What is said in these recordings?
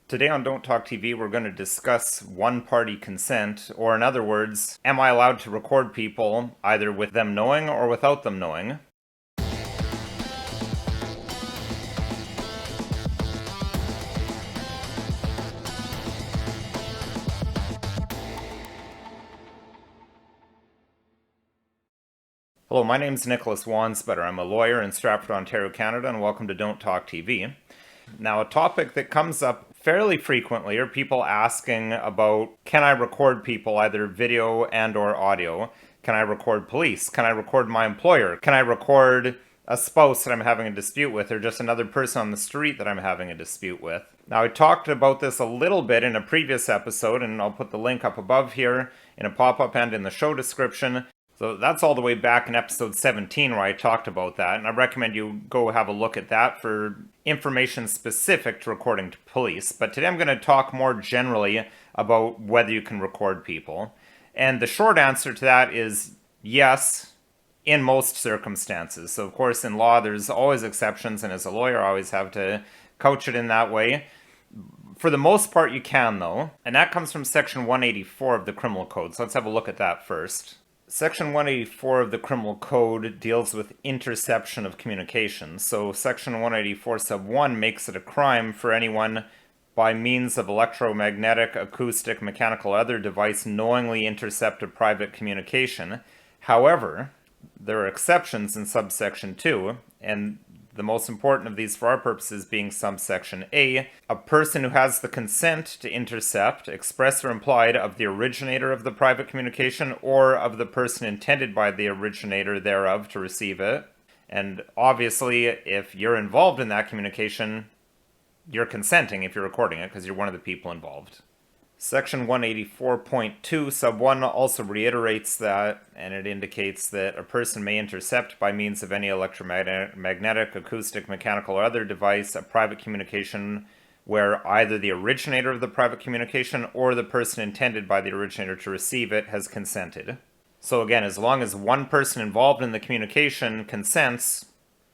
Today on Don't Talk TV, we're going to discuss one-party consent, or in other words, am I allowed to record people either with them knowing or without them knowing? Hello, my name's Nicholas Wansbetter. I'm a lawyer in Stratford, Ontario, Canada, and welcome to Don't Talk TV. Now, a topic that comes up fairly frequently are people asking about, can I record people, either video and or audio? Can I record police? Can I record my employer? Can I record a spouse that I'm having a dispute with, or just another person on the street that I'm having a dispute with? Now, I talked about this a little bit in a previous episode, and I'll put the link up above here in a pop-up and in the show description. So that's all the way back in episode 17 where I talked about that, and I recommend you go have a look at that for information specific to recording to police. But today I'm going to talk more generally about whether you can record people. And the short answer to that is yes, in most circumstances. So of course in law there's always exceptions, and as a lawyer I always have to couch it in that way. For the most part you can though, and that comes from section 184 of the Criminal Code. So let's have a look at that first. Section 184 of the Criminal Code deals with interception of communications. So Section 184 sub 1 makes it a crime for anyone by means of electromagnetic, acoustic, mechanical, or other device knowingly intercept a private communication. However, there are exceptions in subsection 2, and the most important of these for our purposes being subsection A, a person who has the consent to intercept, express or implied, of the originator of the private communication or of the person intended by the originator thereof to receive it. And obviously, if you're involved in that communication, you're consenting if you're recording it because you're one of the people involved. Section 184.2 sub 1 also reiterates that, and it indicates that a person may intercept by means of any electromagnetic, acoustic, mechanical, or other device a private communication where either the originator of the private communication or the person intended by the originator to receive it has consented. So again, as long as one person involved in the communication consents,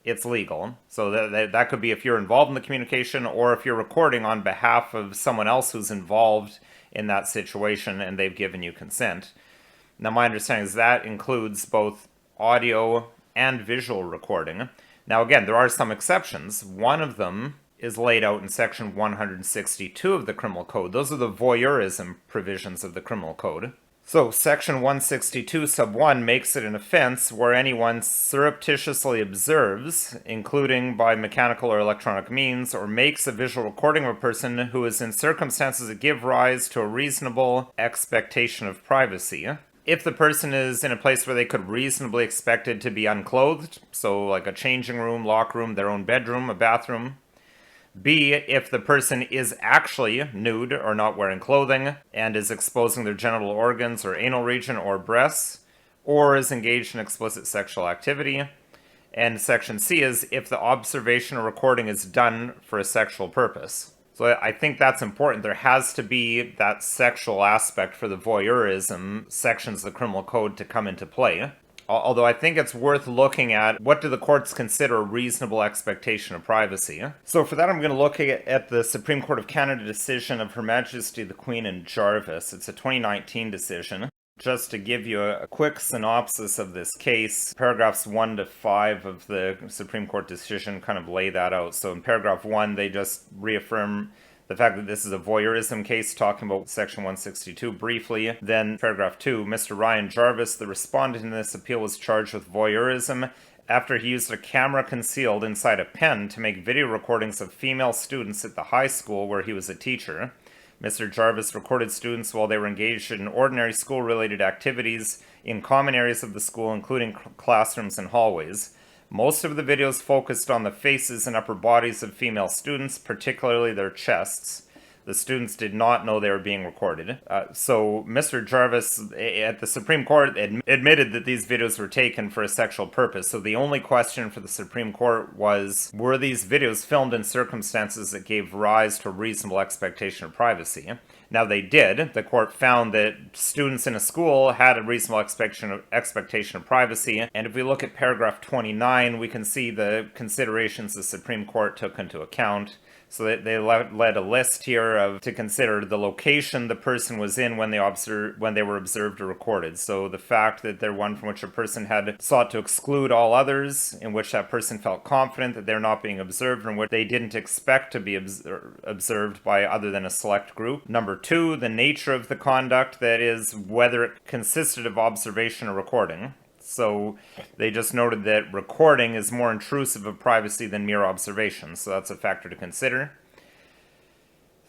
it's legal. So that could be if you're involved in the communication or if you're recording on behalf of someone else who's involved in that situation and they've given you consent. Now my understanding is that includes both audio and visual recording. Now again, there are some exceptions. One of them is laid out in section 162 of the Criminal Code. Those are the voyeurism provisions of the Criminal Code. So section 162 sub 1 makes it an offense where anyone surreptitiously observes, including by mechanical or electronic means, or makes a visual recording of a person who is in circumstances that give rise to a reasonable expectation of privacy. If the person is in a place where they could reasonably expect it to be unclothed, so like a changing room, locker room, their own bedroom, a bathroom. B, if the person is actually nude or not wearing clothing and is exposing their genital organs or anal region or breasts, or is engaged in explicit sexual activity. And section C is if the observation or recording is done for a sexual purpose. So I think that's important. There has to be that sexual aspect for the voyeurism sections of the Criminal Code to come into play. Although I think it's worth looking at what do the courts consider a reasonable expectation of privacy. So for that I'm going to look at the Supreme Court of Canada decision of Her Majesty the Queen and Jarvis. It's a 2019 decision. Just to give you a quick synopsis of this case, paragraphs 1 to 5 of the Supreme Court decision kind of lay that out. So in paragraph 1 they just reaffirm the fact that this is a voyeurism case, talking about section 162 briefly. Then paragraph 2, Mr. Ryan Jarvis, the respondent in this appeal, was charged with voyeurism after he used a camera concealed inside a pen to make video recordings of female students at the high school where he was a teacher. Mr. Jarvis recorded students while they were engaged in ordinary school-related activities in common areas of the school, including classrooms and hallways. Most of the videos focused on the faces and upper bodies of female students, particularly their chests. The students did not know they were being recorded. So Mr. Jarvis at the Supreme Court admitted that these videos were taken for a sexual purpose. So the only question for the Supreme Court was, were these videos filmed in circumstances that gave rise to a reasonable expectation of privacy? Now they did. The court found that students in a school had a reasonable expectation of privacy, and if we look at paragraph 29, we can see the considerations the Supreme Court took into account. So they led a list here to consider the location the person was in when they were observed or recorded. So the fact that they're one from which a person had sought to exclude all others, in which that person felt confident that they're not being observed, and which they didn't expect to be observed by other than a select group. Number 2, the nature of the conduct, that is, whether it consisted of observation or recording. So they just noted that recording is more intrusive of privacy than mere observation, so that's a factor to consider.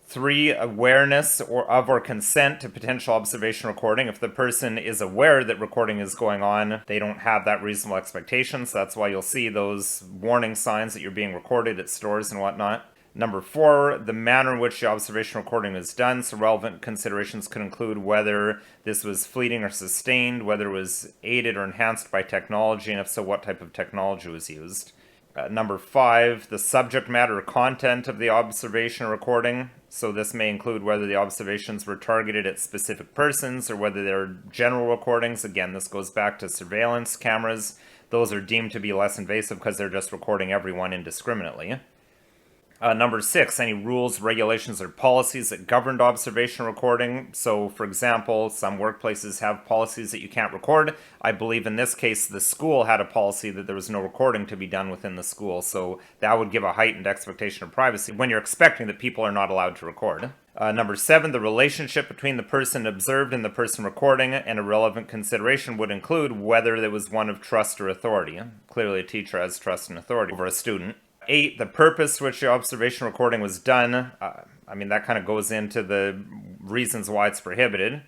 3, awareness or consent to potential observation recording. If the person is aware that recording is going on, they don't have that reasonable expectation, so that's why you'll see those warning signs that you're being recorded at stores and whatnot. Number 4, the manner in which the observation recording is done. So relevant considerations could include whether this was fleeting or sustained, whether it was aided or enhanced by technology, and if so, what type of technology was used. Number 5, the subject matter or content of the observation or recording. So this may include whether the observations were targeted at specific persons or whether they're general recordings. Again, this goes back to surveillance cameras. Those are deemed to be less invasive because they're just recording everyone indiscriminately. Number 6, any rules, regulations, or policies that governed observation recording. So, for example, some workplaces have policies that you can't record. I believe in this case the school had a policy that there was no recording to be done within the school, so that would give a heightened expectation of privacy when you're expecting that people are not allowed to record. Number 7, the relationship between the person observed and the person recording, and a relevant consideration would include whether there was one of trust or authority. Clearly a teacher has trust and authority over a student. 8, the purpose to which the observation recording was done. That kind of goes into the reasons why it's prohibited.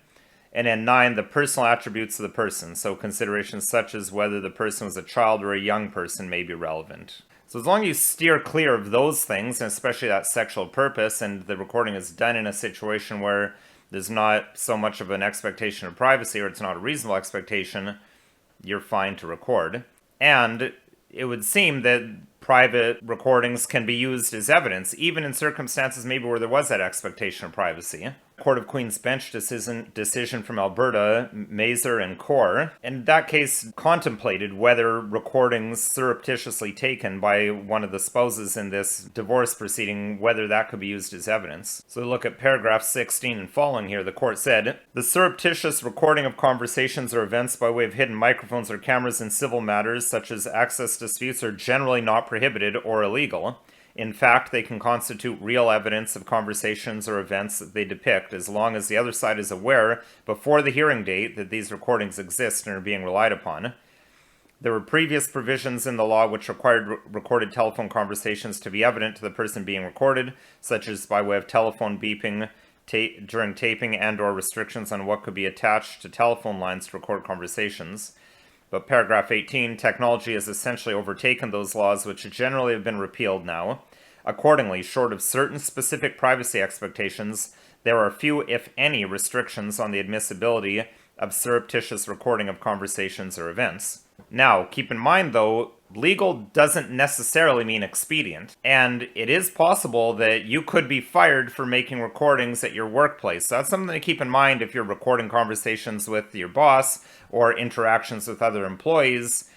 And then 9, the personal attributes of the person. So considerations such as whether the person was a child or a young person may be relevant. So as long as you steer clear of those things, and especially that sexual purpose, and the recording is done in a situation where there's not so much of an expectation of privacy, or it's not a reasonable expectation, you're fine to record. And it would seem that private recordings can be used as evidence, even in circumstances maybe where there was that expectation of privacy. Court of Queen's Bench decision from Alberta, Mazer and Core. In that case, contemplated whether recordings surreptitiously taken by one of the spouses in this divorce proceeding, whether that could be used as evidence. So look at paragraph 16 and following here. The court said, the surreptitious recording of conversations or events by way of hidden microphones or cameras in civil matters, such as access disputes, are generally not prohibited or illegal. In fact, they can constitute real evidence of conversations or events that they depict, as long as the other side is aware before the hearing date that these recordings exist and are being relied upon. There were previous provisions in the law which required recorded telephone conversations to be evident to the person being recorded, such as by way of telephone beeping during taping and/or restrictions on what could be attached to telephone lines to record conversations. But paragraph 18, technology has essentially overtaken those laws, which generally have been repealed now. Accordingly, short of certain specific privacy expectations, there are few, if any, restrictions on the admissibility of surreptitious recording of conversations or events. Now, keep in mind, though, legal doesn't necessarily mean expedient, and it is possible that you could be fired for making recordings at your workplace. So that's something to keep in mind if you're recording conversations with your boss or interactions with other employees,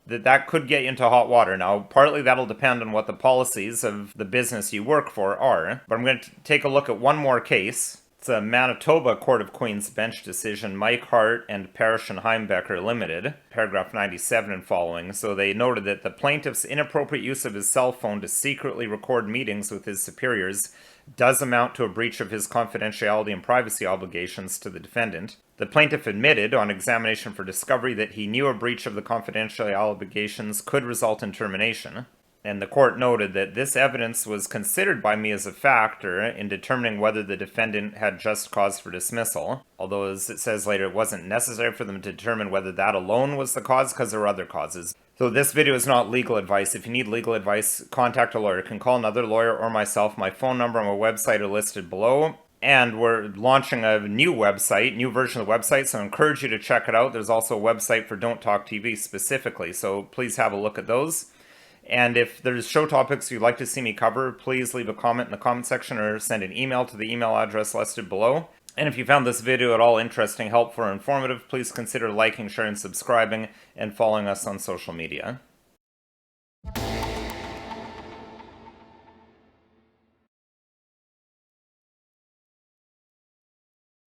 that could get you into hot water. Now, partly that'll depend on what the policies of the business you work for are, but I'm going to take a look at one more case. It's a Manitoba Court of Queen's Bench decision, Mike Hart and Parrish and Heimbecker Limited, paragraph 97 and following. So they noted that the plaintiff's inappropriate use of his cell phone to secretly record meetings with his superiors does amount to a breach of his confidentiality and privacy obligations to the defendant. The plaintiff admitted on examination for discovery that he knew a breach of the confidentiality obligations could result in termination. And the court noted that this evidence was considered by me as a factor in determining whether the defendant had just cause for dismissal. Although, as it says later, it wasn't necessary for them to determine whether that alone was the cause, because there were other causes. So this video is not legal advice. If you need legal advice, contact a lawyer. You can call another lawyer or myself. My phone number and my website are listed below. And we're launching a new version of the website, so I encourage you to check it out. There's also a website for Don't Talk TV specifically, so please have a look at those. And if there's show topics you'd like to see me cover, please leave a comment in the comment section or send an email to the email address listed below. And if you found this video at all interesting, helpful, or informative, please consider liking, sharing, subscribing, and following us on social media.